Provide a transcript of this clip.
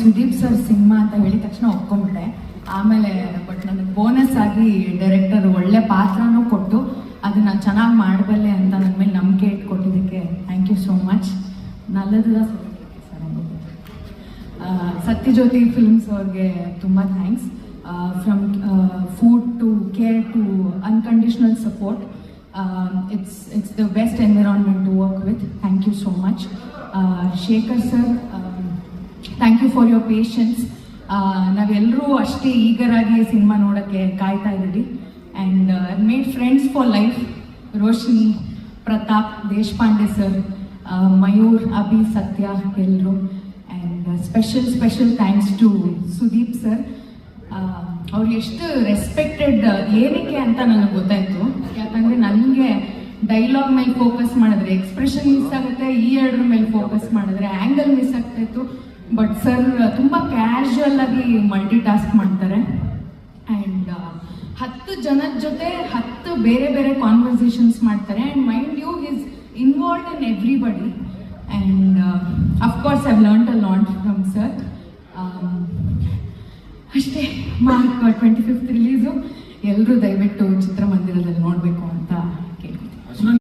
Sudeep sir cinema ಅಂತ ಹೇಳಿದ ತಕ್ಷಣ ಒಪ್ಕೊಂಡ್ಬಿಟ್ಟೆ. ಆಮೇಲೆ ಬಟ್ ನನಗೆ ಬೋನಸ್ ಆಗಿ ಡೈರೆಕ್ಟರ್ ಒಳ್ಳೆ ಪಾತ್ರನೂ ಕೊಟ್ಟು ಅದನ್ನ ಚೆನ್ನಾಗಿ ಮಾಡಬಲ್ಲೆ ಅಂತ ನನ್ನ ಮೇಲೆ ನಂಬಿಕೆ ಇಟ್ಕೊಟ್ಟಿದ್ದಕ್ಕೆ ಥ್ಯಾಂಕ್ ಯು ಸೋ ಮಚ್. ನಲ್ಲದ ಸತ್ಯಜ್ಯೋತಿ ಫಿಲ್ಮ್ಸ್ ಅವ್ರಿಗೆ ತುಂಬ thanks. From food to care to unconditional support. It's the best environment to work with. Thank you so much. Shekhar sir, thank you for your patience. ನಾವೆಲ್ಲರೂ ಅಷ್ಟೇ ಈಗರಾಗಿ cinema ನೋಡೋಕ್ಕೆ ಕಾಯ್ತಾ ಇದ್ದೀವಿ. And made friends for life. Roshini, Pratap, Deshpande sir, Mayur, Abhi, Satya ಎಲ್ಲರೂ. And special thanks to Sudeep sir. ಅವ್ರು ಎಷ್ಟು respected ಏನಕ್ಕೆ ಅಂತ ನನಗೆ ಗೊತ್ತಾಯಿತು. ಯಾಕಂದರೆ ನನಗೆ ಡೈಲಾಗ್ ಮೇಲೆ ಫೋಕಸ್ ಮಾಡಿದ್ರೆ ಎಕ್ಸ್ಪ್ರೆಷನ್ ಮಿಸ್ ಆಗುತ್ತೆ, ಈ ಎರಡರ ಮೇಲೆ ಫೋಕಸ್ ಮಾಡಿದ್ರೆ ಆ್ಯಂಗಲ್ ಮಿಸ್ ಆಗ್ತಾಯಿತ್ತು. ಬಟ್ ಸರ್ ತುಂಬ ಕ್ಯಾಶುವಲ್ ಆಗಿ ಮಲ್ಟಿ ಟಾಸ್ಕ್ ಮಾಡ್ತಾರೆ. ಆ್ಯಂಡ್ 10 ಜನದ ಜೊತೆ 10 ಬೇರೆ ಬೇರೆ ಕಾನ್ವರ್ಸೇಷನ್ಸ್ ಮಾಡ್ತಾರೆ. And mind you is involved in everybody. And of course I've learned a lot from sir. ಅಷ್ಟೇ. March 25 release. ಎಲ್ಲರೂ ದಯವಿಟ್ಟು ಚಿತ್ರಮಂದಿರದಲ್ಲಿ ನೋಡಬೇಕು ಅಂತ